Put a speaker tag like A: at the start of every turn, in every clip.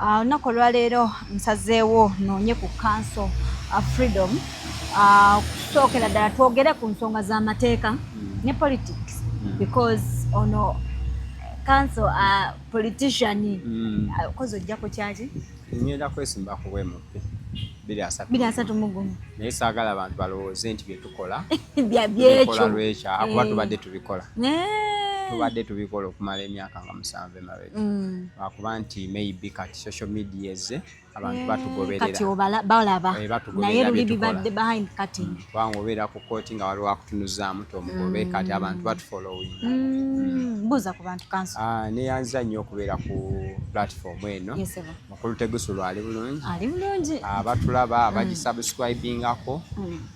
A: Olunaku olwaleero nsazeewo noonye ku council freedom kusookera ddala twogere ku nsonga z'amateeka ne politics because ono council politician kozi ojja ku kyaki
B: ngenda kwesimba ku bwemupe
A: 231
B: naye saagala abantu balowooze nti bye tukola
A: byekyo
B: lwekyo akuba tubadde tubikola okumala emyaka nga 7 emabega lwakuba nti maybe kati social media ze abantu batugoberera
A: kati balaba naye luli bibadde behind cutting
B: kubanga obeera ku kooti nga waliwo akutunuzaamu tomugobe kati abantu batufollowing
A: mbuuza ku bantu kanso
B: neyanza nnyo okubeera ku platform eno Mukulu Tegusulu ali bulungi abatulaba abagisubscribingako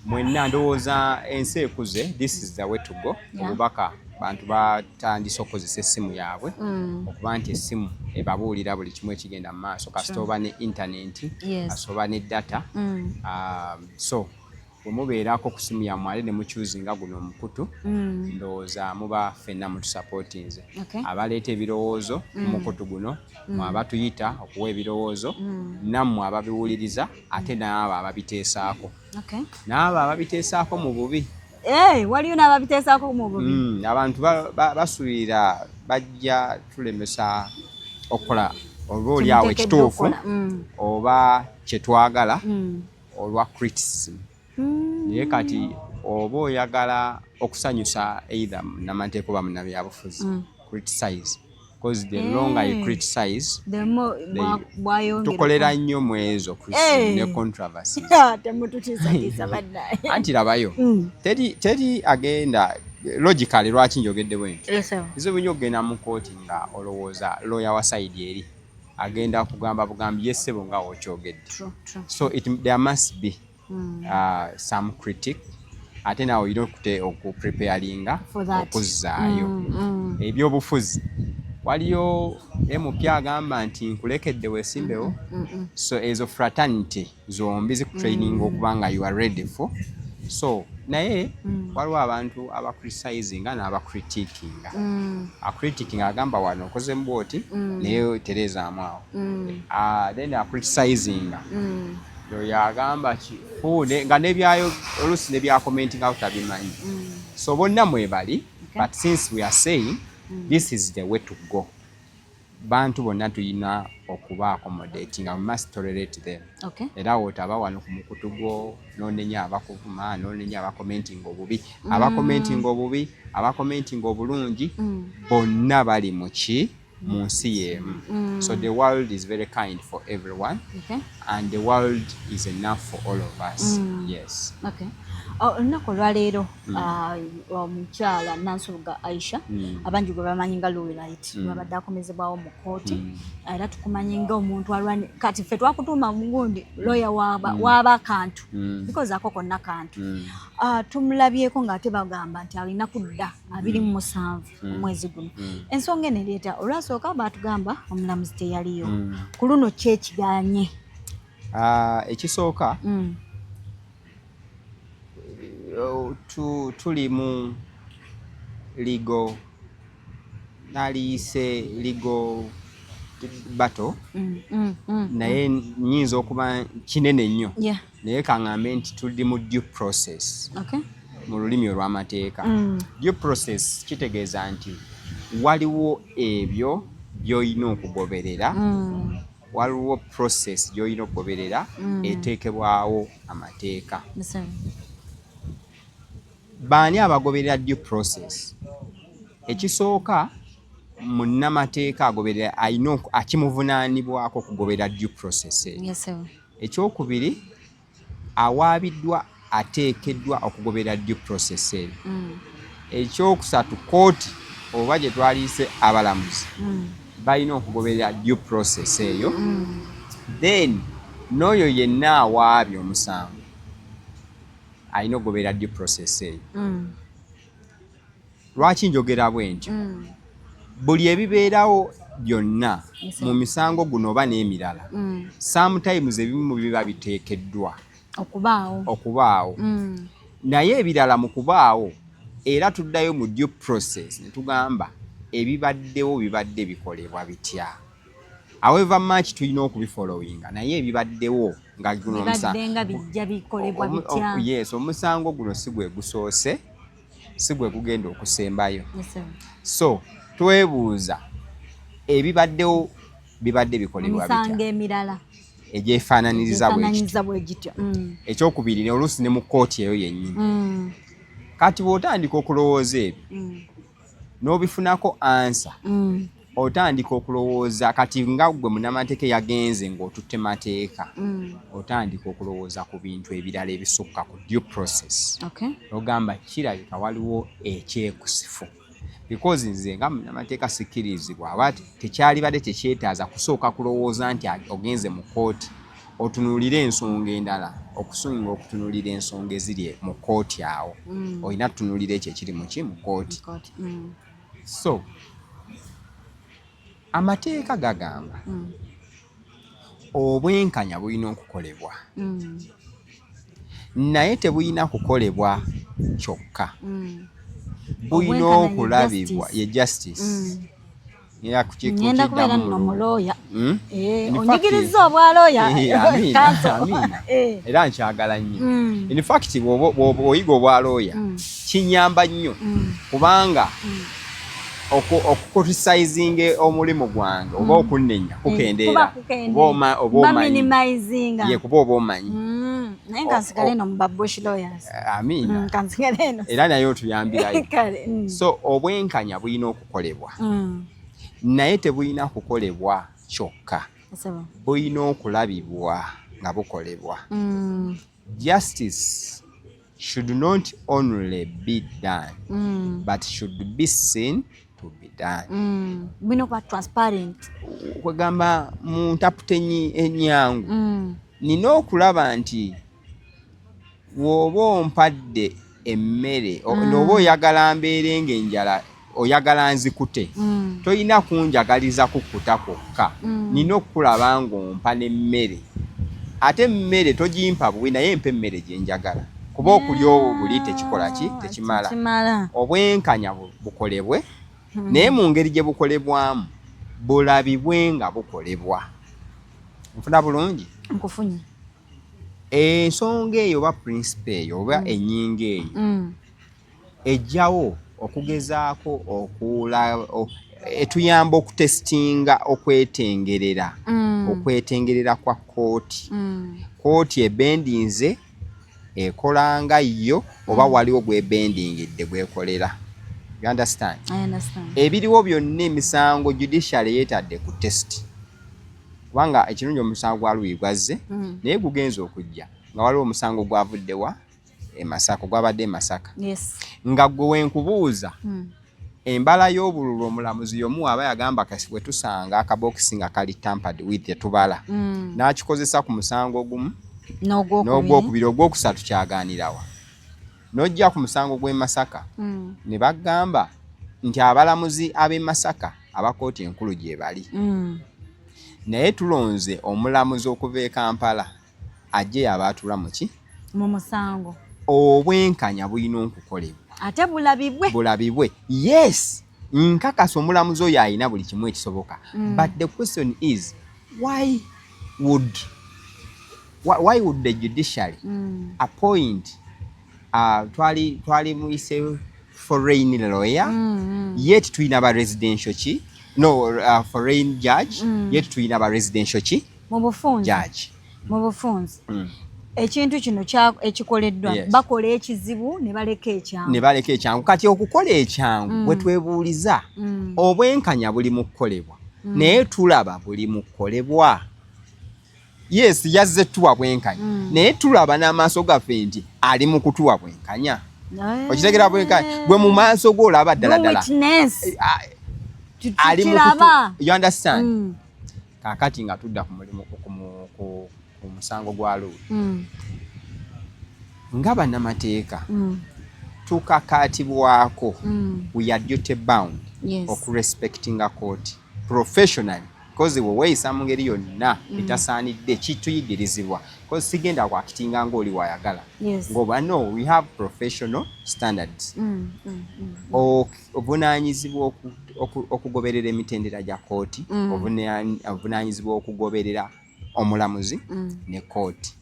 B: mwenna ndowooza ensi ekuze this is the way to go obubaka bantu batandise okukozesa essimu yaabwe okuba nti essimu ebabuulira buli kimu ekigenda mu maaso kasita oba ne intaneti asoba ne data so bwemubeerako ku simu yammwe ate ne mukyuzinga guno omukutu ndowooza muba ffenna mutusapootinze abaleeta ebirowoozo mukutu guno mwe abatuyita okuwa ebirowoozo nammwe ababiwuliriza ate naabo ababiteesaako naabo ababiteesaako mu bubi
A: waliyo n'ababiteesaako mu bubi
B: abantu basuubira bajja tulemesa okukola oba oliawo ekituufu oba kyetwagala olwa criticism naye kati oba oyagala okusanyusa either namateeka oba munnabyabufuzi criticize because the longer you criticize tukolera nnyo mu ezo ne controversy anti labayo teri agenda logically lwaki njogedde bwenti izo bunyo ogenda mu kooti nga olowooza lawyer wa side eri agenda kugamba bugambi yessebo nga okyogedde so there must be some critic ate nawe olina okupreparinga okuzzaayo ebyobufuzi waliyo MP agamba nti nkulekedde weesimbewo so ezo fraternity zombi zikutraining okuba nga you are ready for so naye waliwo abantu abacriticinga n'abacritikinga acritikinga agamba wano okoze mbwoti naye terezaamu awo then acriticinga yagamba nga nebyayo oluusi nebyakomentinga awo tabimanyi so bonna mwebali but since we are saying this is the way to go bantu bonna tulina okuba accommodating we must tolerate them era wotaba wano ku mukutu gwo nonenya abakuvuma nonenya abakomentinga obubi abakomentinga obubi abakomentinga obulungi bonna bali muki mu nsi y'emu so the world is very kind for everyone and the world is enough for all of us yes
A: olunaku olwaleero omukyala Nansuluga Aisha abangi gwe bamanyi nga Lowlight babadde akomezebwawo mu kooti era tukumanyi nga omuntu alwani kati ffe twakutuuma mugundi lawyer waaba kantu because ako konna kantu tumulabyeko ng'ate bagamba nti alina kudda 27 omwezi guno ensonga eno ereeta olwasooka baatugamba omulamuzi teyaliyo ku luno ki ekiganye
B: ekisooka tuli mu legal battle naye nyinza okuba kinene nnyo naye kaŋŋambe nti tuli mu due process mu lulimi olw'amateeka due process kitegeeza nti waliwo ebyo by'olina okugoberera waliwo process gy'olina okugoberera eteekebwawo amateeka baani abagoberera due process ekisooka munnamateeka agoberera alina akimuvunaanibwako okugoberera due process ekyokubiri awaabiddwa ateekeddwa okugoberera due process eyo ekyokusatu kooti oba gye twaliise abalamuzi balina okugoberera due process eyo then n'oyo yenna awaabye omusango alina okugoberera due process eyo lwaki njogera bwe ntyo buli ebibeerawo byonna mu misango guno oba n'emirala sometimes ebimu biba biteekeddwa okubaawo naye ebirala mu kubaawo era tuddayo mu due process ne tugamba ebibaddewo bibadde bikolebwa bitya however much tulina okubifollowinga naye ebibaddewo nga guno yes omusango guno si gwe gusoose si gwe gugenda okusembayo. So twebuuza ebibaddewo bibadde bikolebwa
A: bitya emirala
B: egyefaananyiriza bwe gityo. Ekyokubiri oluusi ne mu kkooti eyo yennyini. Kati bw'otandika okulowooza ebyo n'obifunako ansa otandika okulowooza kati nga gwe munnamateeka yagenze ng'otutte mateeka otandika okulowooza ku bintu ebirala ebisukka ku due process. Ogamba kirabika waliwo ekyekusifu because nze nga munnamateeka sikkirizibwa aba tekyalibadde tekyetaaza kusooka kulowooza nti ogenze mu kkooti otunuulire ensonga endala okusinga okutunuulira ensonga eziri mu kkooti awo olina tutunuulira ekyo ekiri mu kkooti. So amateeka gagamba obwenkanya bulina okukolebwa naye tebulina kukolebwa kyokka bulina okulabibwa ye justice.
A: Ngenda kubeera nno mulooya onyigiriza obwalooya
B: era nkyagala nnyo. In fact bw'oyiga obwalooya kinyamba nnyo kubanga okucriticizinga omulimu gwange oba okunnenya kukendeera kuba oba omanyi
A: naye nkansigale eno mu babush lawyers.
B: Amiina.
A: Nkansigale eno
B: era naye otuyambirayo. So obwenkanya bulina okukolebwa naye tebulina kukolebwa kyokka bulina okulabibwa nga bukolebwa. Justice should not only be done but should be seen to be done.
A: Bino kwa transparent.
B: Kwegamba mu ntaputenyi enyangu nina okulaba nti woba ompadde emmere n'oba oyagala mbeere ng'enjala oyagala nzikute toyina kunjagaliza kukkuta kwokka nina okulaba ng'ompa n'emmere ate emmere togimpa buwi naye mpa emmere gye njagala kuba okulya obuli tekikola ki tekimala. Obwenkanya bukolebwe naye mu ngeri gye bukolebwamu bulabibwe nga bukolebwa. Nfuna bulungi?
A: Nkufunye.
B: Ensonga eyo oba principle eyo oba ennyinga eyo ejjawo okugezaako etuyamba okutestinga okwetengerera kwa kkooti. Kkooti ebendinze ekolanga yo oba waliwo gwebendingidde gwekolera. You understand?
A: I understand.
B: Ebiriwo byonna emisango judiciary yeetadde ku test. Kubanga ekirungi omusango gwa Lwii gwazze naye gugenza okujja nga waliwo omusango gwavuddewa Masaka gwabadde Masaka.
A: Yes.
B: Nga gwe wenkubuuza embala y'obululu omulamuzi yomu aba yagamba kasibwe tusanga akabokisi nga kali tampered with tetubala n'akikozesa ku musango gumu n'ogwokubiri ogwokusatu kyagaanirawa n'ojja ku musango gw'e Masaka ne bagamba nti abalamuzi ab'e Masaka abakooti enkulu gye bali naye tulonze omulamuzi okuva e Kampala ajje abaatula
A: mu musango.
B: Obwenkanya bulina okukolebwa
A: ate bulabibwe.
B: Yes, nkakasa omulamuzi oyo alina buli kimu ekisoboka but the question is why would the judiciary appoint twali muyise foreign lawyer yet tulina ba residential foreign judge yet tulina ba residential judge
A: mu bufunzi. Ekintu kino ekikoleddwa bakola ekizibu ne baleka ekyangu.
B: Kati okukola ekyangu bwe twebuuliza obwenkanya buli mu kukolebwa naye tulaba buli mu kukolebwa. Yes, yazze tuwa bwenkanya naye tulaba n'amaaso gaffe nti ali mu kutuwa bwenkanya. Okitegera bwenkanya gwe mu maaso go olaba ddala ali mu kutuwa. You understand? Kakati nga tudda ku mulimu ku musango gwa Lwii nga bannamateeka tukakatibwako we are duty bound of respecting a court professionally because we weeyisa mu ngeri yonna etasaanidde kituyigirizibwa because sigenda kwakitinga ng'oli wayagala ng'oba no we have professional standards obunaanyizibwa okugoberera emitendera gya kooti obunaanyizibwa okugoberera omulamuzi ne kooti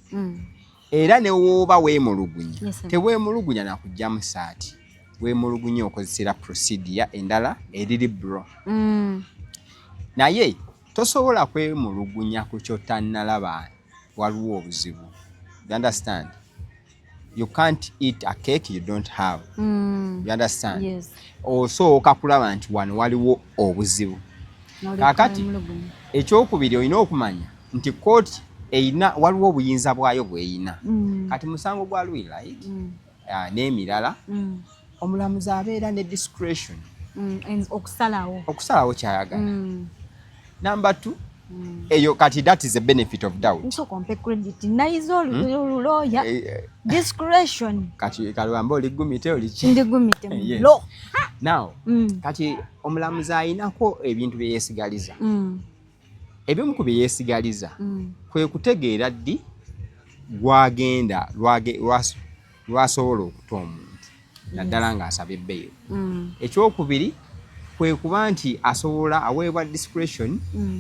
B: era ne wooba weemulugunya teweemulugunya nakujjamu saati weemulugunya okozesera procedure endala eri liberal naye tosobola kwemulugunya ku kyotannalaba waliwo obuzibu. You understand? You can't eat a cake you don't have. You understand?
A: Yes.
B: Osooka kulaba nti wano waliwo obuzibu. Kakati ekyokubiri olina okumanya nti kooti waliwo obuyinza bwayo bweyina. Kati musango gwa Lwirayiti n'emirala omulamuzi abeera ne discretion okusalawo kyayagala. Number 2 eyo kati that is a benefit of doubt.
A: Nso kompe credit naizo lawyer discretion.
B: Kati kalwamba oli gumite oli ki?
A: Ndi gumite lo.
B: Now kati omulamuzi ayinako ebintu bye yeesigaliza. Ebimu ku bye yeesigaliza kwe kutegeera ddi gwagenda lwasobola okuta omuntu naddala ng'asaba ebbeeyi. Ekyokubiri kwe kuba nti asobola aweebwa discretion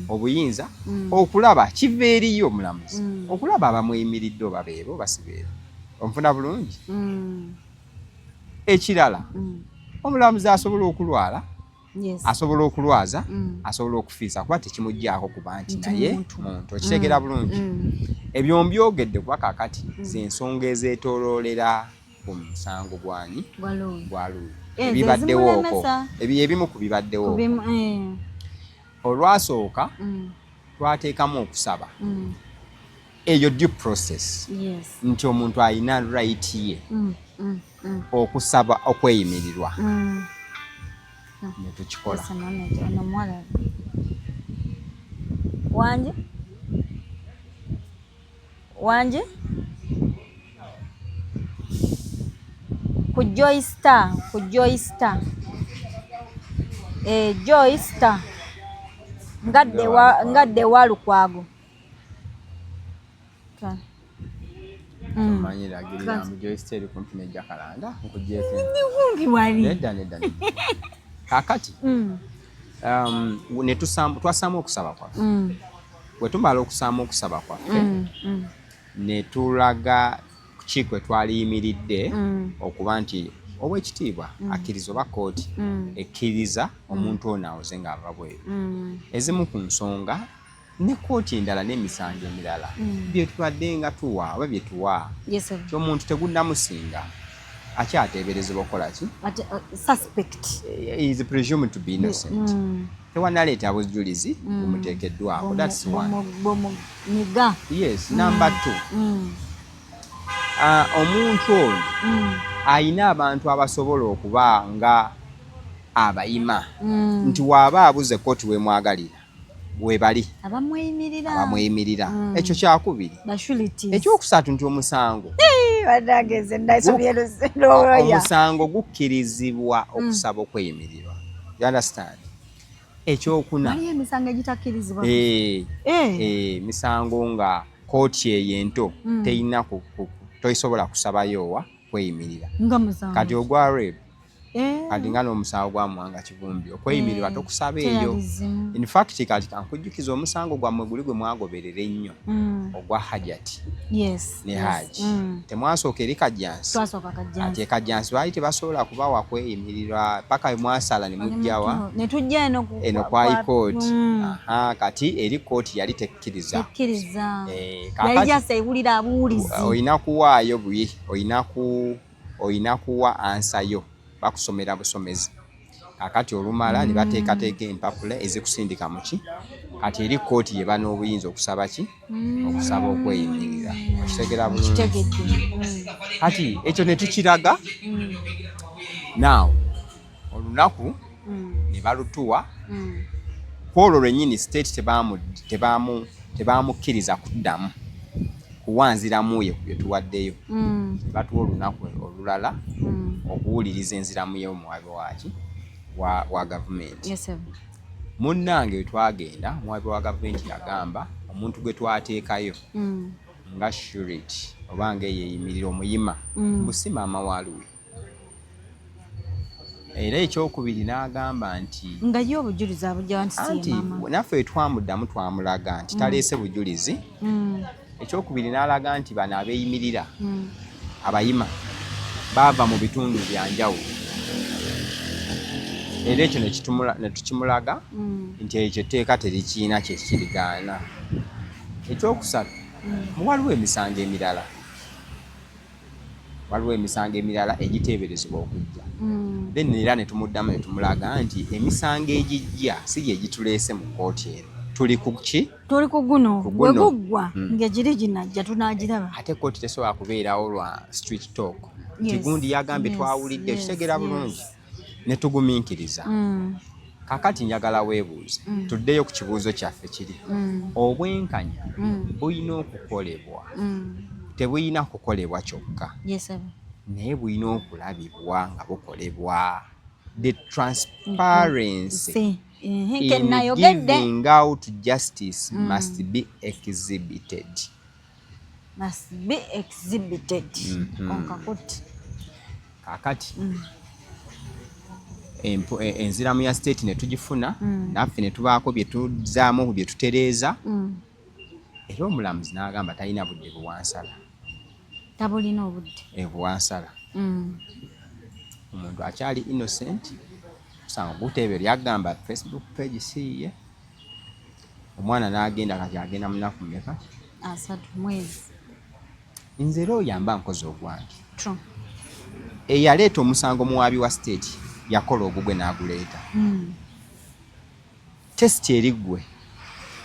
B: obuyinza okulaba kiva eriyo omulamuzi okulaba abamuyimiridde oba beebo basibeera onfuna bulungi. Ekirala omulamuzi asobola okulwala asobola okulwaza asobola okufiisa kuba tekimuggyako kuba nti naye muntu okitegera bulungi. Ebyo mbyogedde kuba kaakati z'ensonga ezeetooloolera ku musango gwani gwa Lwiri ebibaddewo okwo ebimu ku bibaddewo olwasooka twateekamu okusaba eyo due process nti omuntu alina right ye okusaba okweyimirirwa ne tukikola.
A: Wanje ku Joy Star Joy Star ngadde walukwago
B: manyira agirira mu Joy Star kumpi ne Jacaranda nkujjeko
A: ndi wali
B: nedda kakati twasaamu okusaba kwaffe bwe tumala okusaamu okusaba kwaffe ne tulaga ki kwe twaliyimiridde okuba nti obwekitiibwa akkiriza oba kooti ekkiriza omuntu ono awoze ng'ava bweru. Ezimu ku nsonga ne kooti endala n'emisango emirala bye tubadde nga tuwa oba bye tuwa ky'omuntu tegunnamusinga akyateeberezebwa okukola ki?
A: Suspect
B: is presumed to be innocent. Tewanaleeta bujulizi bumuteekeddwako. That's one. Yes. Number 2 omuntu ono ayina abantu abasobola okuba nga abayima nti waaba abuze kooti wemwagalira webali abamweyimirira ekyo kyakubiri. Ekyokusatu nti omusango omusango gukkirizibwa okusaba okweyimirirwa. You understand? Ekyokuna misango nga kooti eyo ento teyina toyisobola kusabayo kweyimirira. Kati ogwa rape kati nga n'omusango gwa Muwanga Kivumbi okweyimirirwa tokusaba eyo. In fact kati kankujjukiza omusango gwammwe guli gwe mwagoberera ennyo ogwa Hajati ne Haji temwasooka eri Kajjansi. Ati Kajjansi baali tebasobola kubawa kweyimirirwa paka mwasala ne mujjawa eno kwa High Court. Kati eri kooti yali tekkiriza. Oyina kuwaayo buyi oyina kuwa ansayo bakusomera busomezi. Kakati olumala ne bateekateeka empapula ezikusindika mu ki kati eri kooti ye bana obuyinza okusaba ki okusaba okweyimirira. Okitegera bulungi. Kati ekyo ne tukiraga now olunaku ne balutuwa kwolwo lwennyini state tebamukkiriza kuddamu kuwanziramu ye ku bye tuwaddeyo. Batuwa olunaku olulala okuwuliriza enziramu y'omuwabi waki wa gavumenti. munnange twagenda muwabi wa gavumenti yagamba omuntu gwe twateekayo nga surety oba ng'eyeeyimirira omuyima mbusi maama waluwe. Era ekyokubiri n'agamba nti
A: nga yo obujulizi abujja
B: anti naffe twamuddamu twamulaga nti taleese bujulizi. Ekyokubiri n'alaga nti bano abeeyimirira abayima baava mu bitundu byanjawulo. Era ekyo ne tukimulaga nti ekyo etteeka terikiina kye kirigaana. Ekyokusatu waliwo emisango emirala. Waliwo emisango emirala egiteeberezebwa okujja. Then era ne tumuddamu ne tumulaga nti emisango egijja si gye gituleese mu kkooti eno. Tuli ku ki?
A: Tuli ku guno. Bwe guggwa ng'egiri ginajja tunaagiraba.
B: Ate kkooti tesobola kubeerawo lwa street talk. Tigundi yagambye twawulidde kitegera bulungi. Ne tugumiikiriza. Kakati njagala weebuuze. Tuddeyo ku kibuuzo kyaffe kiri. Obwenkanya bulina okukolebwa. Tebulina kukolebwa kyokka. Naye bulina okulabibwa nga bukolebwa. The transparency in giving out justice must be exhibited.
A: Must be exhibited.
B: Kakati enziramu ya state ne tugifuna naffe ne tubaako bye tuzaamu bye tutereeza. Era omulamuzi n'agamba talina budde buwansala.
A: Tabulina obudde.
B: Buwansala. Omuntu akyali innocent. Kusanga Gutebe lyagamba Facebook page siye. Omwana n'agenda kati agenda munaku mmeka?
A: 3 mwezi.
B: Nze era oyamba nkozi ogwange. Eyaleeta omusango muwaabi wa state yakola ogugwe n'aguleeta. Test eri ggwe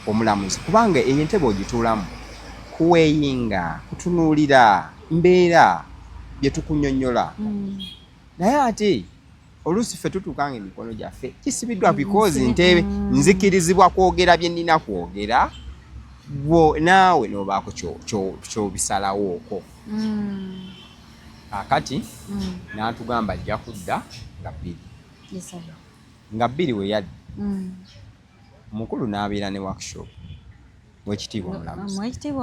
B: omulamuzi kubanga eyo entebe ogituulamu kuweeyinga kutunuulira mbeera bye tukunnyonnyola. Naye ate oluusi ffe tutuukanga emikono gyaffe kisibiddwa because ntebe nzikirizibwa kwogera bye nnina kwogera naawe n'obaako ky'obisalawo okwo. Kakati n'atugamba ajja kudda nga 2. Nga 2 we yadda. Omukulu n'abeera ne workshop. Wekitiibwa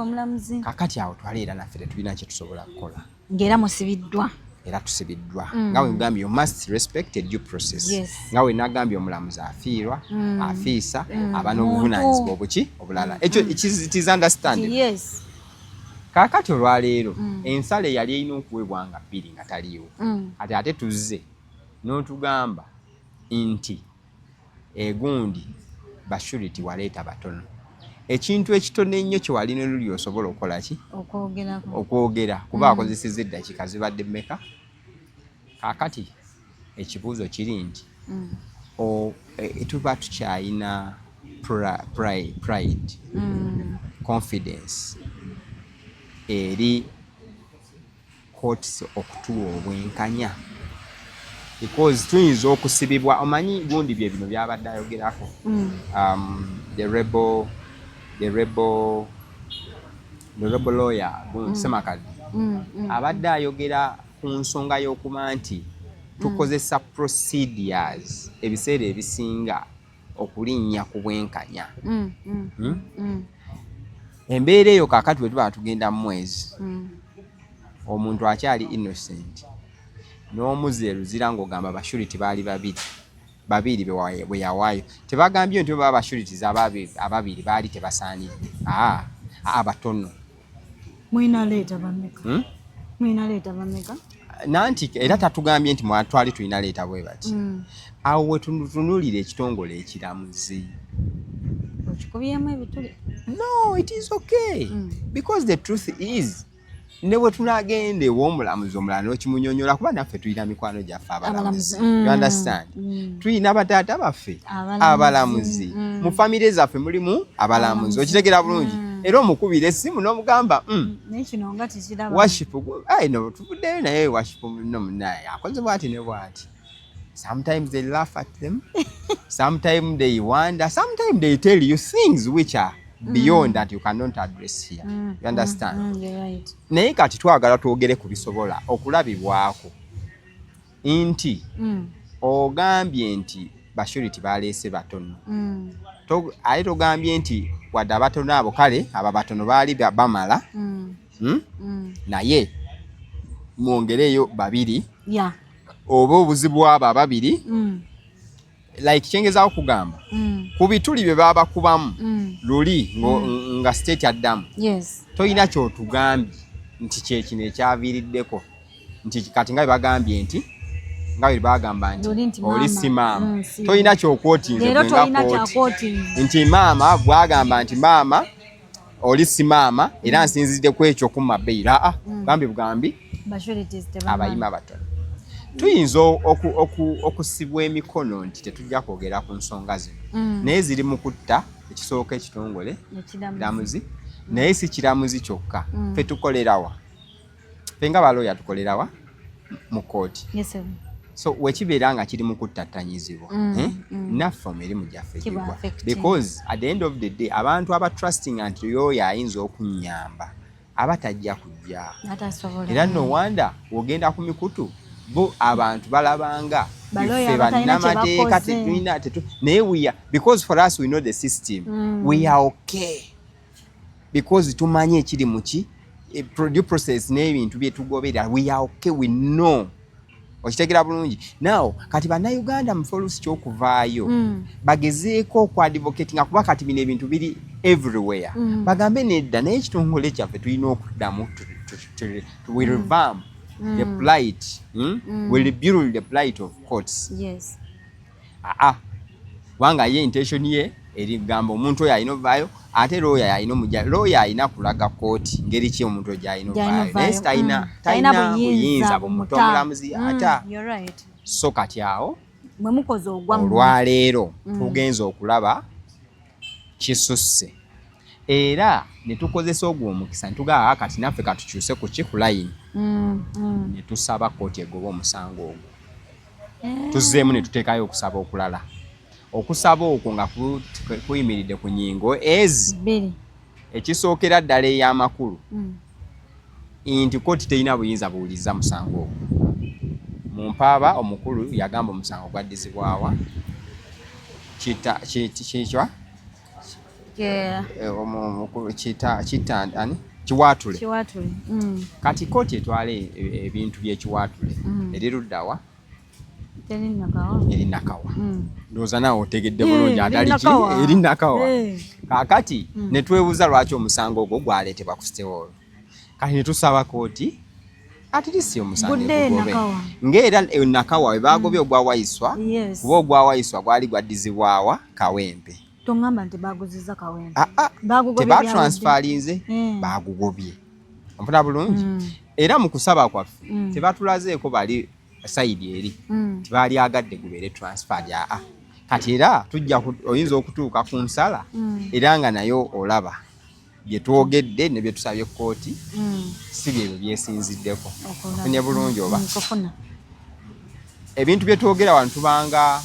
B: omulamuzi. Kakati awo twaleera naffe tetulina kye tusobola kukola.
A: Ng'era musibiddwa.
B: Era tusibiddwa. Nga we ngambye you must respect a due process. Nga we nagambye omulamuzi afiirwa, afiisa, aba n'obuvunaanyizibwa obuki obulala. Ekyo it is understandable. Kakati olwaleero ensala yali erina okuweebwa nga 2 nga taliiwo. Ate tuzze n'otugamba nti egundi bashurity waleeta batono. Ekintu ekitono ennyo kye walina luli osobola okukola ki? Okwogera. Kuba akozesezza eddakiika zibadde mmeka? Kakati ekibuuzo kiri nti tuba tukyalina pride, confidence eri courts okutuwa obwenkanya. Because tuyinza okusibibwa omanyi gundi bye bino byabadde ayogerako. The rebel lawyer Semakadde abadde ayogera ku nsonga y'okuba nti tukozesa procedures ebiseera ebisinga okulinnya ku bwenkanya. Embeera eyo kaakati bwe tuba tugenda mu mwezi omuntu akyali innocent n'omuzeeruzira ng'ogamba bashurity baali babiri bwe yawaayo. Tebagambye nti baba bashurities ababiri baali tebasaanidde. Batono.
A: Mwina leeta bameka?
B: Nanti era tatugambye nti twali tulina leeta bwe bati. Awo we tunuulira ekitongole ekiramuzi.
A: Okikubyemu ebituli?
B: No, it is okay. Because the truth is ne bwe tunagenda ew'omulamuzi omulala n'okimunyonyola kuba naffe tulina mikwano gyaffe abalamuzi. You understand? Tulina bataata baffe abalamuzi. Mu famire zaffe mulimu abalamuzi. Okitegera bulungi. Era omukubira essimu n'omugamba
A: n'ekino nga tikiraba.
B: Worship no tuvuddeyo naye worship no munaye akoze bw'ati ne bw'ati. Sometimes they laugh at them. Sometimes they wonder. Sometimes they tell you things which are beyond that you cannot address here. You understand?
A: You're right.
B: Naye kati twagala twogere ku bisobola okulabibwako nti ogambye nti bashoriti baleese batono ate togambye nti wadde abatono abo kale aba batono baali bamala naye mwongereyo babiri oba obuzibu abo ababiri like kyengezaawo kugamba ku bituli bye baabakubamu luli nga state addamu tolina kyotugambye nti kyekino ekyaviiriddeko nti kati nga bwe bagambye nti nga bwe bagamba nti oli si maama tolina kyokwotinze nti maama bwagamba nti maama oli si maama era nsinzidde ku ekyo ku mabeera bugambi bugambi abayima batono tuyinza okusibwa emikono nti tetujja kwogera ku nsonga zino naye ziri mu kutta ekisooka ekitongole kiramuzi naye si kiramuzi kyokka ffe tukolerawa ffe nga balooya tukolerawa mu kooti so wekibeera nga kiri mu kuttattanyizibwa naffe emirimu gyaffe gigwa because at the end of the day abantu abatrusting nti yoyo ayinza okunnyamba abatajja kujja era no wanda wogenda ku mikutu bo abantu balabanga ffe bannamateeka tetulina naye because for us we know the system we are okay because tumanyi ekiri muki due process n'ebintu byetugoberera we are okay we know okitegera bulungi now kati bannayuganda mu folusi kyokuvaayo bagezeeko okwadvocatinga kuba kati bino ebintu biri everywhere bagambe nedda naye ekitongole kyaffe tulina okuddamu we revamp the plight we rebuild the plight of courts wanga ye intention ye erigamba omuntu oyo alina ovaayo ate lawyer alina omujja lawyer alina kulaga kooti ngeri ki omuntu oyo alina ovaayo naye talina buyinza bumuta omulamuzi ata so kati awo olwaleero tugenza okulaba kisusse era ne tukozesa ogwo omukisa ne tugamba kati naffe katukyuse ku ki ku layini ne tusaba kooti egoba omusango ogwo tuzzeemu ne tuteekayo okusaba okulala okusaba okwo nga kuyimiridde ku nnyingo ekisookera ddala ey'amakulu nti kooti terina buyinza buwuliriza musango ogwo mu mpaaba omukulu yagamba omusango gwaddizibwawa kitwa kiwaatule kati kooti etwala ebintu by'ekiwaatule eriruddawa eri Nakawa ndowooza naawe otegedde bulungi ataliki eri Nakawa kaakati ne twebuuza lwaki omusango ogwo gwaleetebwa ku Stewall kati ne tusaba kooti atirisi omusango gugobe ng'era Nakawa we baagobye ogwawayiswa kuba ogwawayiswa gwali gwaddizibwawa Kawempe
A: tongamba nti baguziza Kawempe
B: tebatransfalinze bagugobye onfuna bulungi era mu kusaba kwaffe tebatulazeeko bali sayidi eri tibali agadde gubeere transfer ya kati era tujja oyinza okutuuka ku nsala era nga nayo olaba bye twogedde ne bye tusabye kooti si byebyo byesinziddeko ofunye bulungi oba ebintu bye twogera wano tubanga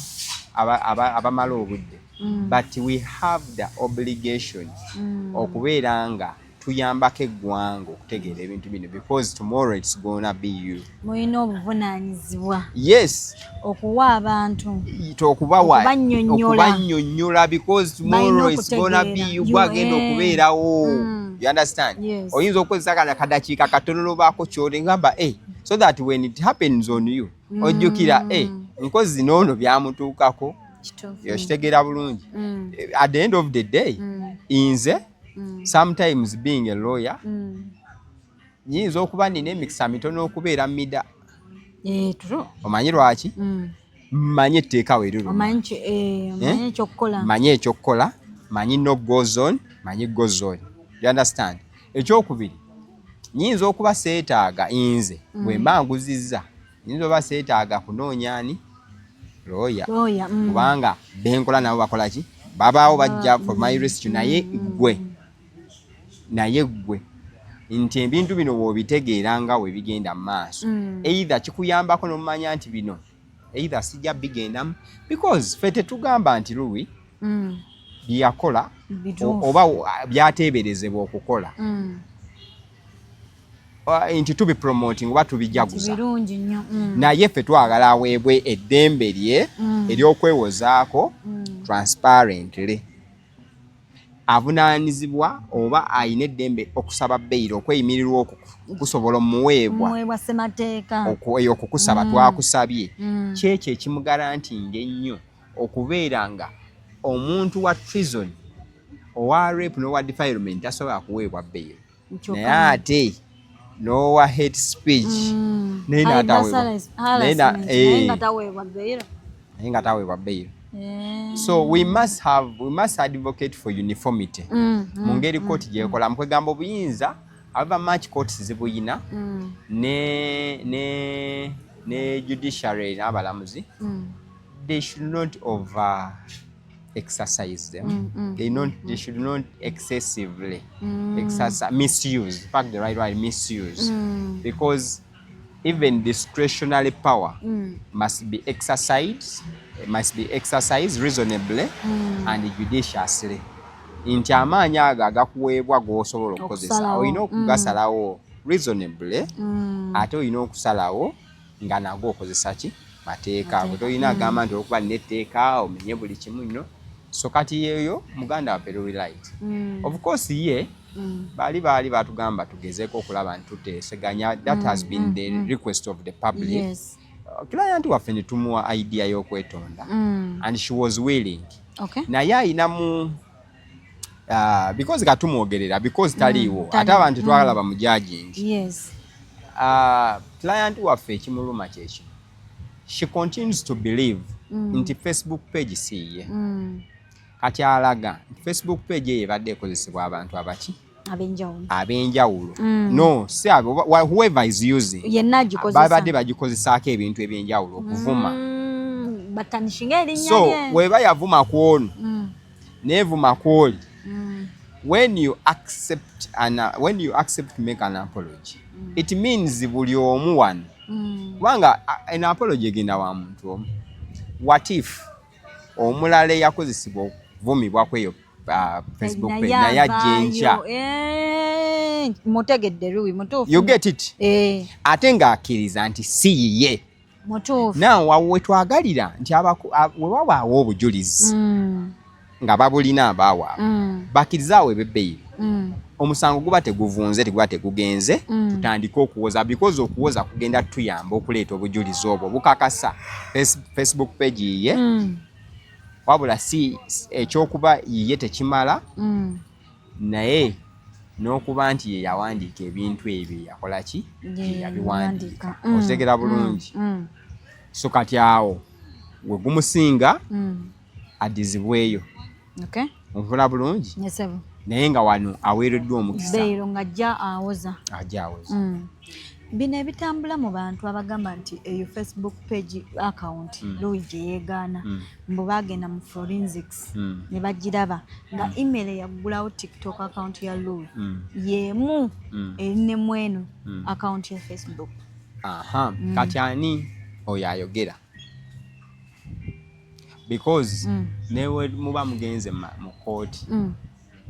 B: abamala obudde but we have the obligation okubeera nga tuyambako eggwanga okutegeera ebintu bino because tomorrow it's gonna be you.
A: Muyina obuvunaanyizibwa.
B: Yes.
A: Okuwa abantu.
B: Okubannyonnyola because tomorrow it's gonna be you. Gwagenda okubeerawo. You understand?
A: Yes.
B: Oyinza okukozesa kana kadakiika katono lobaako ky'oli ngamba so that when it happens on you ojjukira nkozi zino ono byamutuukako. Kitegeera bulungi. At the end of the day inze sometimes being a lawyer nyinza okuba nina emikisa mitono okubeera mida omanyi lwaki mmanyi etteeka weeriro manyi ekyokukola manyi no goes on manyi goes on. You understand? Ekyokubiri nyinza okuba seetaaga inze bwe mba nguzizza nyinza oba seetaaga kunoonyaani lawyer kubanga benkola nabo bakola ki babaawo bajja for my rescue naye gwe nti ebintu bino bw'obitegeera nga we bigenda mu maaso either kikuyambako n'omanya nti bino either sijja bigendamu because ffe tetugamba nti Louis byakola oba byateeberezebwa okukola nti tubi promoting oba tubijaguza
A: birungi nnyo
B: naye ffe twagala aweebwe eddembe lye eryokwewozaako transparently avunaanyizibwa oba ayina eddembe okusaba beyiro okweyimirirwa okusobola omuweebwa
A: ssemateeka
B: okukusaba twakusabye kyekyo ekimugarantinga ennyo okubeera nga omuntu wa treason owa rape n'owa defilement tasobola kuweebwa beyiro naye ate n'owa hate speech naye nga taweebwa beyiro. So we must advocate for uniformity mu ngeri kooti gyekola mukwegamba obuyinza aba match courts zibuyina ne judiciary n'abalamuzi they should not over exercise them. They should not excessively misuse. In fact, the right word, misuse. Because even discretionary power must be exercised reasonably and judiciously. Nti amaanyi ago agakuweebwa g'osobola okukozesa olina okugasalawo reasonably ate olina okusalawo nga nago okozesa ki mateeka bwe tolina agamba nti okuba netteeka omenye buli kimu nno so kati yeeyo muganda waffe Louis Light of course ye baali batugamba tugezeeko okulaba nti tuteeseganya that has been the request of the public. Client waffe ne tumuwa idea y'okwetonda and she was willing naye ayinamu because katumwogerera because taliiwo ate abantu twalaba mu judging client waffe ekimuluma kyekyo she continues to believe nti Facebook page siye kati alaga nti Facebook page ye ebadde ekozesebwa abantu abaki abenjawulo no si whoever is using babadde bagikozesaako ebintu ebyenjawulo okuvuma so weba yavuma kwono nevuma kwoli when you accept to make an apology it means buli omu wano kubanga an apology egenda wa muntu omu what if omulala yakozesebwa okuvumibwa kweyo Facebook page naye ajjenja
A: mutegedde Louis mutuufu
B: you get it ate ng'akkiriza nti si ye
A: mutuufu
B: nawe wetwagalira nti we wabaawo obujulizi nga babulina abaawaabwe bakkirizaawo ebebbeeyi omusango guba teguvunze teguba tegugenze tutandike okuwoza because okuwoza kugenda tuyamba okuleeta obujulizi obwo bukakasa Facebook page ye wabula si ekyokuba yiye tekimala naye n'okuba nti ye yawandiika ebintu ebyo yakola ki yabiwandiika otegera bulungi so kati awo we gumusinga addizibweyo onfuna bulungi naye nga wano aweereddwa omukisa
A: nga ajja awoza bino ebitambula mu bantu abagamba nti eyo Facebook page account Louis gye yeegaana mbu bagenda mu forensics ne bagiraba nga email yaggulawo TikTok account ya Louis yeemu erinemu eno account ya Facebook.
B: Kati ani oyo ayogera because newe muba mugenze mu kooti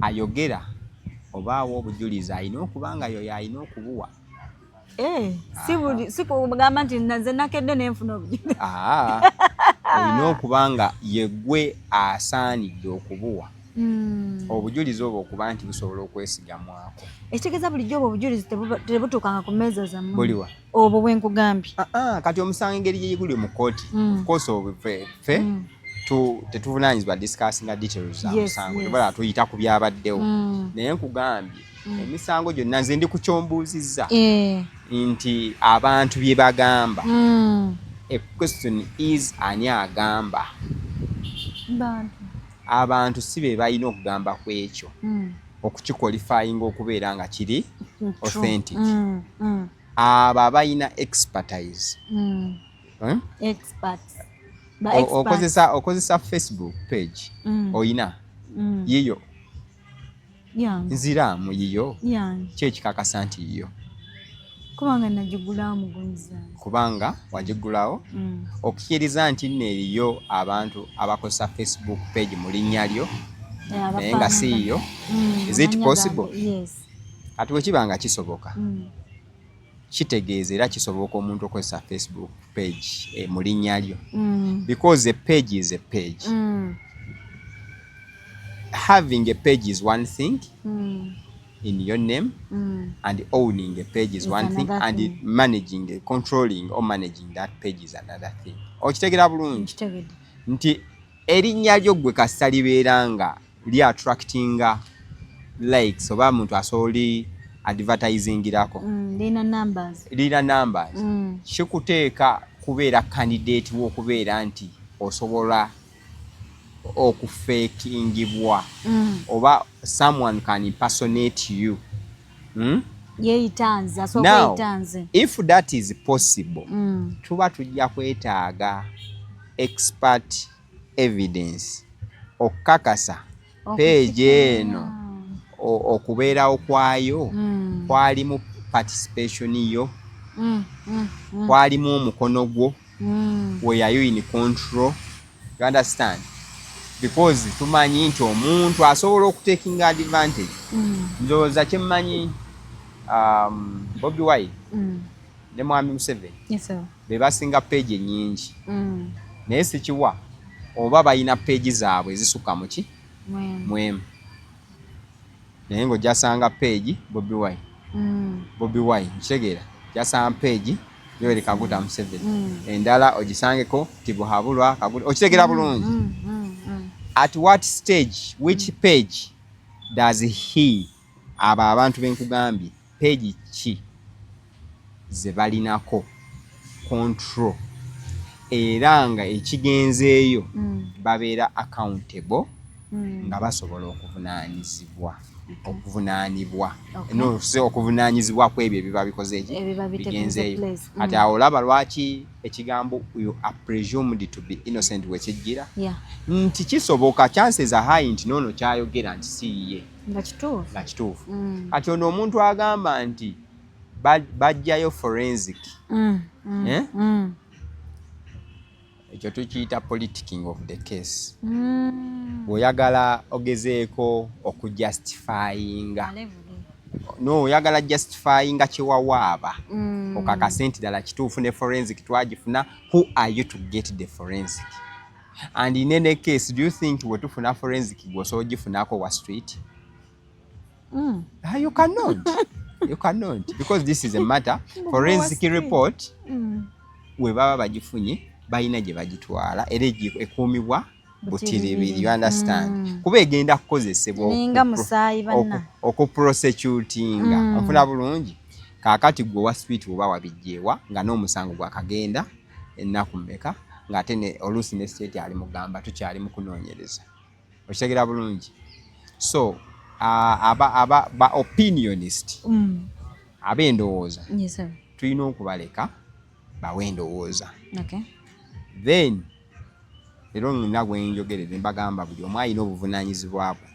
B: ayogera obaawo obujulizi alina okuba nga yoyo alina okubuwa
A: si kugamba nti naze nakedde nenfuna obujulizi
B: olina okuba nga yeggwe asaanidde okubuwa obujulizi obwo okuba nti busobola okwesigamwako
A: ekitegeeza bulijjo obwo obujulizi tebutuukanga ku mmeeza zammwe
B: buliwa
A: obwo bwe nkugambye
B: kati omusango engeri gyeyiguli mu kooti kosi obuffe tetuvunaanyizibwa discussinga details za musango tebala tuyita ku byabaddewo naye nkugambye emisango gyonna nze ndi ku kyombuuzizza nti abantu bye bagamba a question is ani agamba abantu si be balina okugamba ku ekyo okukiqualifyinga okubeera nga kiri authentic abo abalina expertise okozesa Facebook page oyina yiyo nziramu yiyo kyekikakasa nti yiyo
A: kubanga nagigulawo mugunzi
B: kubanga wagigulawo okukkiriza nti nno eriyo abantu abakozesa Facebook page mu linnya lyo naye nga si yiyo is it possible kati bwe kiba nga kisoboka kitegeeza era kisoboka omuntu okozesa Facebook page mu linnya lyo because a page is a page. Having a page is one thing in your name and owning a page is one thing and managing, controlling or managing that page is another thing. Okitegera bulungi nti erinnya lyo gwe kasita libeera nga li attractinga likes oba muntu asooli advertisingirako lina numbers kikuteeka kubeera candidate w'okubeera nti osobola okufakingibwa oba someone can impersonate you. Now, if that is possible, tuba tujja kwetaaga expert evidence okukakasa page eno okubeerawo kwayo kwalimu participation yo kwalimu omukono gwo were you in control. You understand? Because tumanyi nti omuntu asobola okutakinga advantage. Ndowooza kyemmanyi Bobi Wine ne Mwami Museveni be basinga page ennyingi naye sikiwa oba balina page zaabwe ezisukka mu ki mwemu naye ng'ojasanga page Bobi Wine kitegeera jasanga page Yoweri Kaguta Museveni endala ogisangeko Tibuhabulwa Kaguta okitegeera bulungi. At what stage, which page does he abantu benkugambye page ki ze balinako control era nga ekigenzeeyo babeera accountable nga basobola okuvunaanibwa no se okuvunaanyizibwa kwebyo ebiba bikoze bigenzeeyo. Ati awo olaba lwaki ekigambo you are presumed to be innocent wekijjira nti kisoboka chances are high nti nono kyayogera nti siye nga kituufu. Kati ono omuntu agamba nti bajjayo forensic ekyo tukiyita politicking of the case. Oyagala ogezeeko okujustifyinga oyagala justifyinga kyewawaaba okakase nti ddala kituufu ne forensic twagifuna. Who are you to get the forensic? And in any case, do you think wetufuna forensic gwosobola ogifunako wa street? You cannot. You cannot because this is a matter forensic report we baba bagifunye balina gye bagitwala era ekuumibwa butiribiri. You understand? Kuba egenda kukozesebwa okuprosecutinga ofuna bulungi kaakati gwe wa street oba wabijjeewa nga n'omusango gwakagenda ennaku mmeka ng'ate ne oluusi ne state ali mugamba tukyali mu kunoonyereza. Okitegera bulungi. So ba opinionist ab'endowooza tulina okubaleka bawe endowooza. Then era nina gwe njogerere mbagamba buli omu alina obuvunaanyizibwa bwe.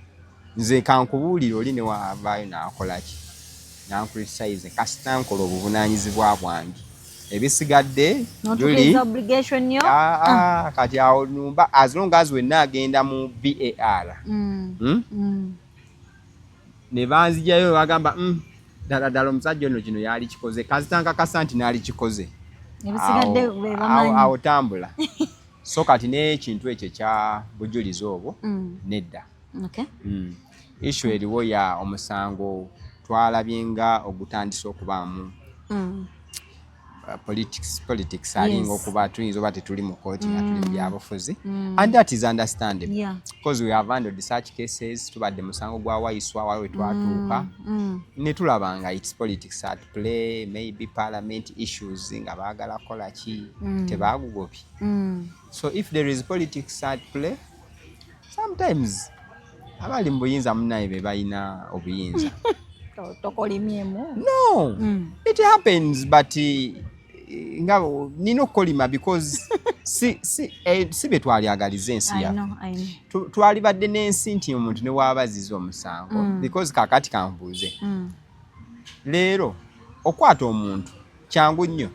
B: Nze kankubuulira oli ne wavaayo n'akola ki n'ankriticize kasita nkola obuvunaanyizibwa bwange ebisigadde kati awo numba as long as wenna agenda mu BAR ne banzijayo bagamba ddala omusajja ono kino yali kikoze kasita nkakasa nti naali kikoze awo tambula. So kati n'ekintu ekyo kya bujulizi obwo nedda. Issue eriwo ya omusango twalabye nga ogutandise okubaamu politics alinga okuba tuyinza oba tetuli mu kooti nga tuli mu byabufuzi and that is understandable because we have handled such cases. Tubadde musango gwa Waiswa waliwo twatuuka ne tulaba nga it's politics at play, maybe parliament issues nga baagala kola ki tebaagugobye. So if there is politics at play sometimes abali mu buyinza munnaye be balina obuyinza. No, it happens but nga nino kolima because si be twaliagaliza ensi yaffe twalibadde n'ensi nti omuntu ne waabaziza omusango because kakati kanbuuze leero okwata omuntu kyangu nnyo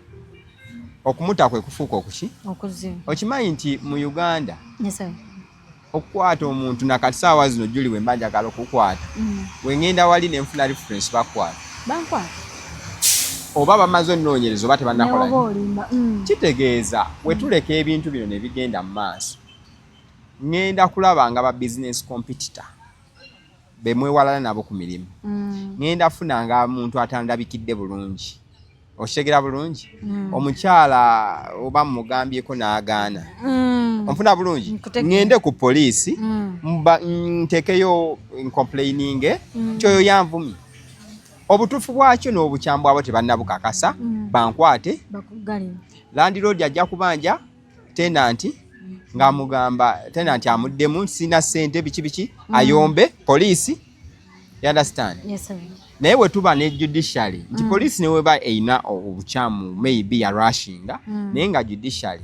B: okumuta kwe kufuuka okuki okimanyi nti mu Uganda okukwata omuntu nakati saawa zino juli we mbanjagala okukwata wengenda wali nenfuna reference bakwata oba bamaze onnoonyereza oba tebannakola kitegeeza wetuleka ebintu bino ne bigenda mu maaso ngenda kulaba nga ba business competitor bemwewalana nabo ku mirimu ngenda funa nga muntu atandabikidde bulungi okitegera bulungi omukyala oba mugambyeko n'agaana onfuna bulungi ngende ku poliisi ntekeyo complaining kyoyo yanvumi obutuufu bwakyo n'obukyambu abo tebannabukakasa bankwate landlord ajja kubanja tenanti ng'amugamba tenanti amuddemu sina ssente biki ayombe poliisi you understand naye bwe tuba ne judiciary nti poliisi ne weba eyina obukyamu maybe ya rushinga naye nga judiciary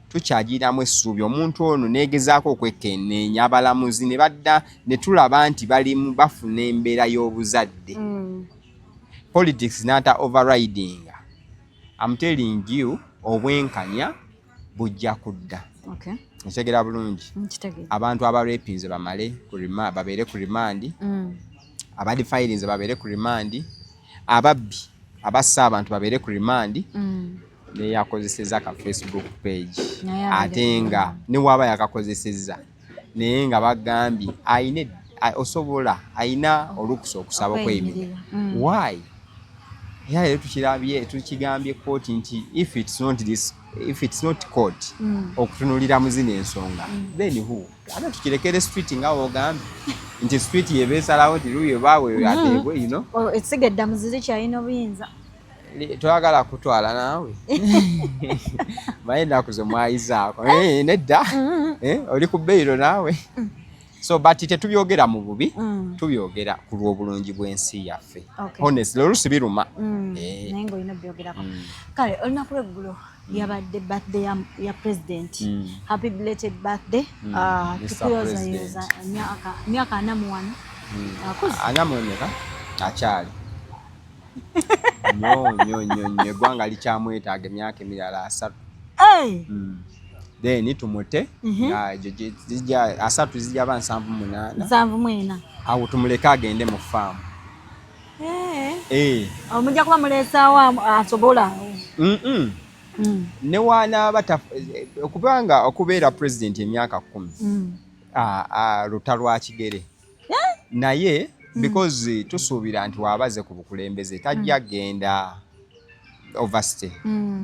B: tukyagiramu essuubi omuntu ono neegezaako okwekenneenya abalamuzi ne badda ne tulaba nti balimu bafuna embeera y'obuzadde politics nata overriding I'm telling you obwenkanya bujja kudda ntegera bulungi abantu abarepinze bamale babeere ku remand abadi filings babeere ku remand ababbi abassa abantu babeere ku remand ne yakozeseza ka Facebook page ate nga ne waba yakakozeseza naye nga bagambye ayine osobola ayina olukusa okusaba okweyimirira why yeah tukigambye court nti if it's not court okutunulira muzina ensonga then who ate tukirekere street nga ogambye nti street yebesalawo nti luyo bawe ateebwe you know
A: ekisigedde muziri kyalina obuyinza
B: twagala kutwala naawe mayenda kuzomwayizaako nedda oli ku bbeiro naawe so but tetubyogera mu bubi tubyogera ku lw'obulungi bw'ensi yaffe honestly oluusi biruma
A: naye ng'olina byogerako kale olunaku lw'eggulo yabadde birthday ya president happy belated birthday tukuyozayoza myaka 41
B: anamuoneka akyali nyo eggwanga likyamwetaaga emyaka emirala 3 then tumute nga 3 zijja ba 78 awo tumuleke agende mu faamu
A: omujja kuba muleesaawo asobola
B: ne wanaaba okubanga okubeera president emyaka 10 luta lwa kigere naye because tusuubira nti waabaze ku bukulembeze tajja genda overstay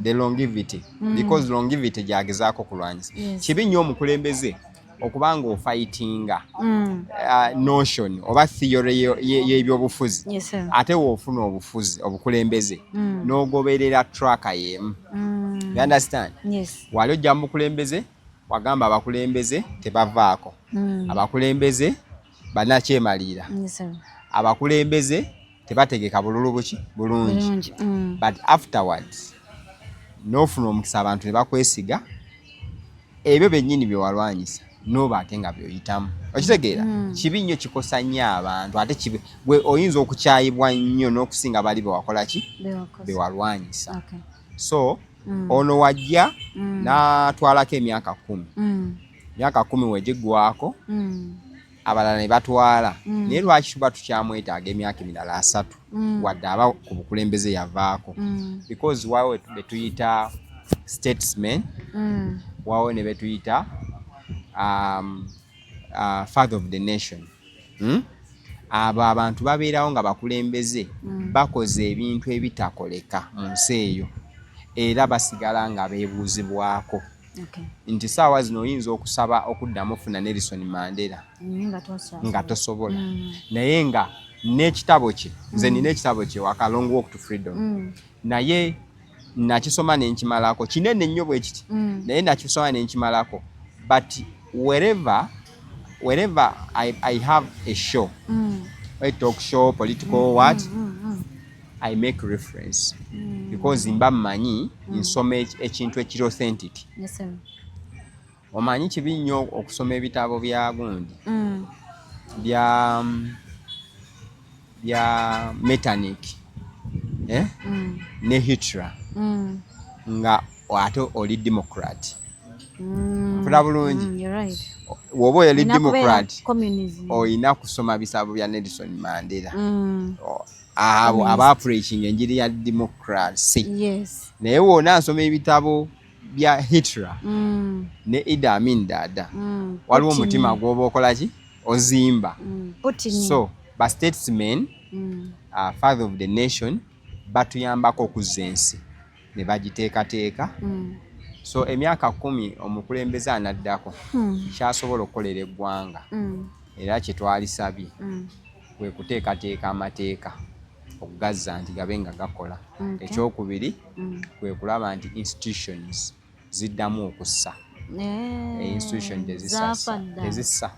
B: the longevity because longevity gyagezaako kulwanyisa kibi nnyo omukulembeze okubanga ofightinga notion oba theory y'ebyobufuzi ate woofuna obufuzi obukulembeze n'ogoberera tracka y'emu you understand wali ojja mu bukulembeze wagamba abakulembeze tebavaako abakulembeze bannakyemalira abakulembeze tebategeka bululu buki bulungi but afterwards n'ofuna omukisa abantu ne bakwesiga ebyo bennyini bye walwanyisa n'oba ate nga byoyitamu okitegeera kibi nnyo kikosa nnyo abantu ate gwe oyinza okukyayibwa nnyo n'okusinga bali bewakola ki bewalwanyisa so ono wajja n'atwalako emyaka 10 myaka 10 wegiggwako abalala ne batwala naye lwaki tuba tukyamwetaaga emyaka emirala 3 wadde aba ku bukulembeze yavaako because wawe betuyita statesman wawe ne betuyita father of the nation abo abantu babeerawo nga bakulembeze bakoze ebintu ebitakoleka mu nsi eyo era basigala nga beebuuzibwako nti saawa zino oyinza okusaba okuddamu ofuna Nelson Mandela nga tosobola naye nga n'ekitabo kye nze nina ekitabo kye waka Long Walk to Freedom naye nakisoma nenkimalako kinene nnyo bwe kiti naye nakisoma nenkimalako but wherever I have a show a talk show political what I make reference because mba mmanyi nsoma ekintu ekiri authentic omanyi kibi nnyo okusoma ebitabo bya gundi bya Metternich ne Hitler nga ate oli Democrat funa bulungi woba oyali Democrat oyina kusoma bisabo bya Nelson Mandela aba preaching enjiri ya democracy.
A: Yes.
B: Naye wona asoma ebitabo bya Hitler ne Idi Amin Dada waliwo omutima gwoba okola ki ozimba. So ba statesmen father of the nation batuyambako okuzza ensi ne bagiteekateeka. So emyaka 10 omukulembeze anaddako kyasobola okukolera eggwanga era kyetwalisabye kwe kuteekateeka amateeka okugazza nti gabe nga gakola. Ekyokubiri kwe kulaba nti institutions ziddamu okussa. Institution tezissa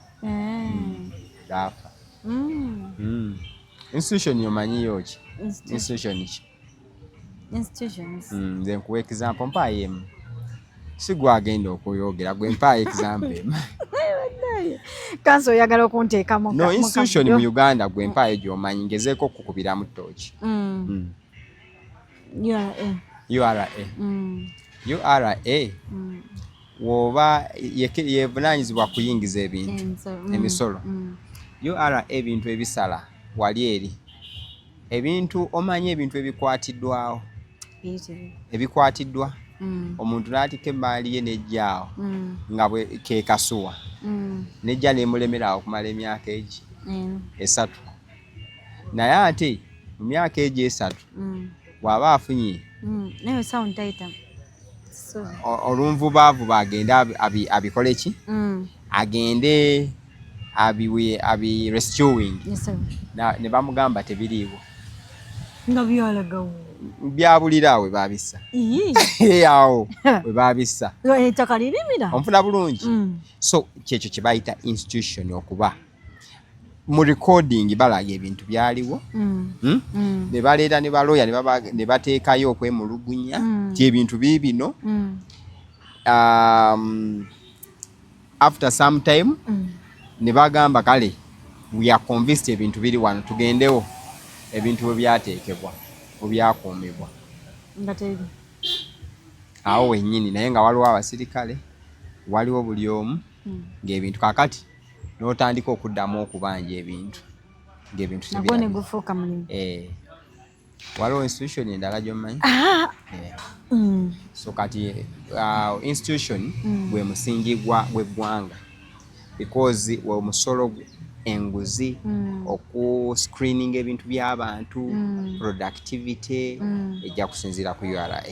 B: zaafa. Institution yomanyiyo ki?
A: Institutions.
B: Nze nkuwa example mpaayo emu. Si gwagenda okuyogera gwe mpaayo example emu.
A: Kanso oyagala okunteekamu.
B: No, institution mu Uganda gwe mpaayo gy'omanyi ngezeeko okukubiramu ttooki. URA woba yevunaanyizibwa kuyingiza ebintu emisolo. URA ebintu ebisala wali eri ebintu omanyi ebintu ebikwatiddwawo ebikwatiddwa omuntu n'atika emmaali ye nejjaawo nga bwe keekasuwa nejja neemulemera okumala emyaka egi 3 naye ate mu myaka egi 3 bw'aba afunye olunvubaavuba agende abikole ki agende abi rescuing ne bamugamba tebiriiwo
A: nga byalagawo
B: byabulira we babissa awo we babissa
A: ettaka lirimira
B: onfuna bulungi. So kyekyo kye bayita institution okuba mu recording balaga ebintu byaliwo ne baleeta ne baloya ne bateekayo okwemulugunya ti ebintu biibino. After some time ne bagamba kale we are convinced ebintu biri wano tugendewo ebintu bwe byateekebwa bwe byakuumibwa awo wennyini naye nga waliwo abasirikale waliwo buli omu ng'ebintu kakati n'otandika okuddamu okubanja ebintu ng'ebintu waliwo institution endala gy'omanyi. So kati institution gwe musingi gw'eggwanga because we musolo enguzi oku-screening ebintu by'abantu productivity ejja kusinziira ku URA.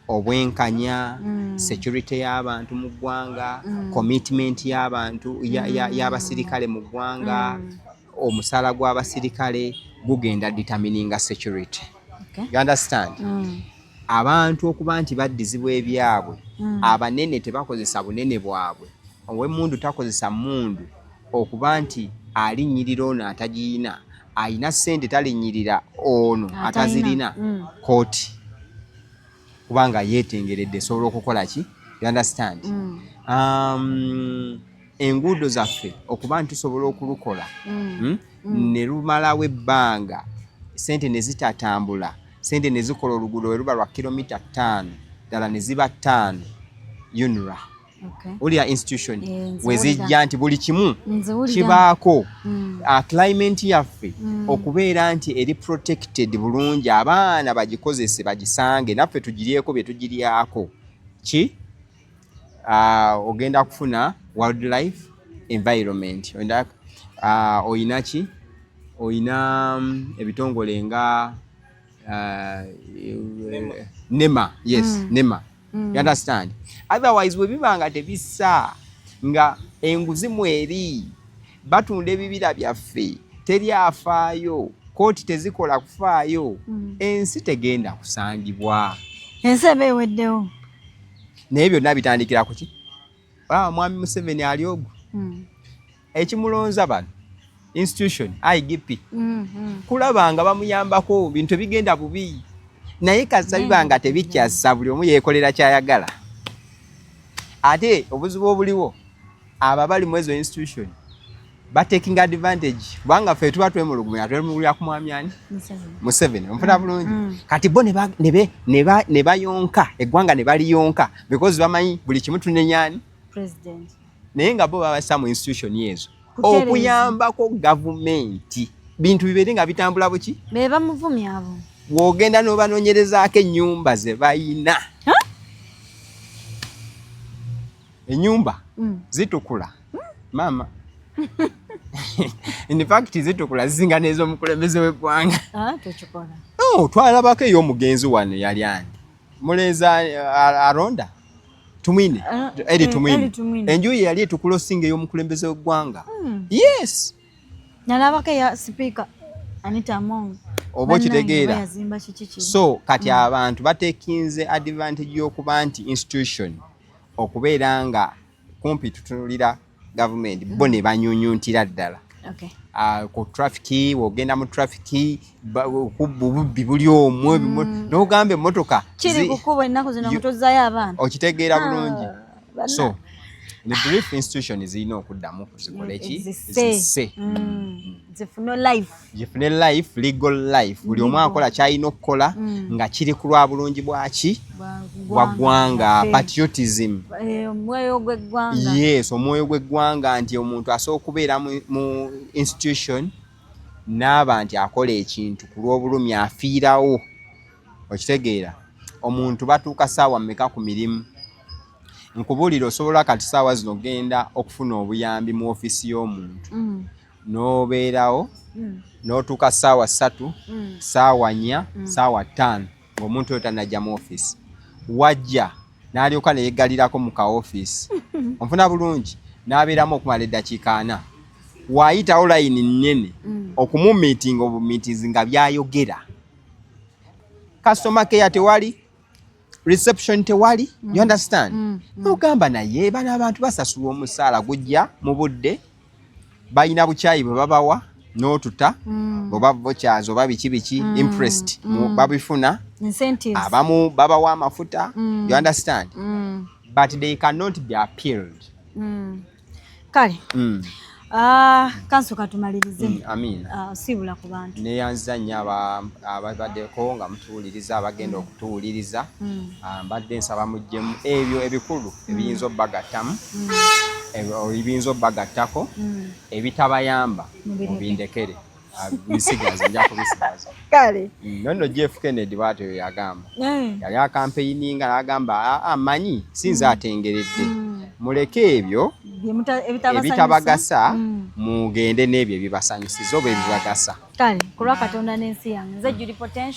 B: Obwenkanya security y'abantu mu ggwanga commitment y'abantu y'abasirikale mu ggwanga omusala gw'abasirikale gugenda determininga security. You understand? Abantu okuba nti baddizibwa ebyabwe abanene tebakozesa bunene bwabwe ow'emmundu takozesa mmundu okuba nti alinnyirira ono atagiina ayina ssente talinnyirira ono atazirina kooti kubanga yeetengeredde esobola okukola ki. You understand? Enguudo zaffe okuba nti tusobola okulukola ne lumalawo ebbanga ssente ne zitatambula ssente ne zikola oluguudo we luba lwa kilomita 5 ddala ne ziba 5 UNRA. Olya institution wezijja nti buli kimu kibaako climate yaffe okubeera nti eri protected bulungi abaana bagikozese bagisange naffe tugiryeko bye tugiryako ki ogenda kufuna wildlife environment oyina ki oyina ebitongole nga NEMA. Yes, NEMA. You understand? Otherwise we bibanga tebissa nga enguzi mweri batunda ebibira byaffe teri afaayo kooti tezikola kufaayo ensi tegenda kusangibwa
A: ensi ebeweddewo
B: naye byonna bitandikira ku ki mwami Museveni ali ogwo ekimulonza bano institution IGP kulabanga bamuyambako bintu bigenda bubi naye kasa bibanga tebikyassa buli omu yeekolera kyayagala ate obuzibu obuliwo abo abali mu ezo institution taking advantage kubanga ffe tuba twemulugunya twemululira ku mwami ani Museveni omufuna bulungi kati bo ne bayonka eggwanga ne baliyonka because bamanyi buli kimu tunenyani
A: president
B: naye nga bo babassa mu institution yezo okuyambako gavumenti bintu bibeere nga bitambula buki
A: be bamuvumya abo
B: wogenda n'obanoonyerezaako ennyumba ze bayina ennyumba zitukula maama in fact zitukula zisinga n'ez'omukulembeze w'eggwanga
A: tekikola
B: twalabako ey'omugenzi wano yali ani mulenzi aronda tumwine eri tumwine enjuyi yali etukula osinga ey'omukulembeze w'eggwanga yes
A: nalabako eya sipiika Anita Among
B: oba okitegeera so kati abantu batekinze advantage y'okuba nti institution okubeera nga kumpi tutunulira gavumenti bo ne banyunyuntira ddala ku trafiki wogenda mu trafiki bubbi buli omwe n'ogamba emmotoka
A: kiri kukuba ennaku zino mutozaayo abaana
B: okitegeera bulungi so ne brief institution zirina okuddamu kuzikola eki zisse zifune life legal life buli omu akola kyalina okukola nga kiri ku lwa bulungi bwaki bwa ggwanga patriotism
A: omwoyo gw'eggwanga
B: yes omwoyo gw'eggwanga nti omuntu asobola okubeera mu institution n'aba nti akola ekintu ku lw'obulumi afiirawo okitegeera omuntu batuuka ssaawa mmeka ku mirimu nkubuulira osobola kati ssaawa zino genda okufuna obuyambi mu ofiisi y'omuntu n'obeerawo n'otuuka ssaawa 3 ssaawa 4 ssaawa 5 ng'omuntu oyo tannajja mu ofiisi wajja n'alyoka ne yeggalirako mu ka ofiisi onfuna bulungi n'abeeramu okumala eddakiika 4 waayitawo layini nnene okumumiitinga obumiitizi nga byayogera customer care tewali reception tewali you understand ogamba naye bano abantu basasula omusaala gujja mu budde balina bukyayi bwe babawa n'otuta oba vouchers oba biki impressed babifuna abamu babawa amafuta you understand but they cannot be appealed
A: kale kanso katumalirize sibula ku bantu
B: neyanziza nnyo ababaddeko nga mutuwuliriza abagenda okutuwuliriza mbadde nsaba muggyemu ebyo ebikulu ebiyinza obbagattamu ebiyinza obbagattako ebitabayamba mubindekere bisigaze nja kubisigaza
A: kale
B: nonno Jeff Kennedy bwatyo yagamba yali akampeininga n'agamba amanyi sinze atengeredde muleke ebyo ebitabagasa mugende n'ebyo ebibasanyusiza oba ebibagasa
A: kale kulwa Katonda n'ensi yange nze Judy Potential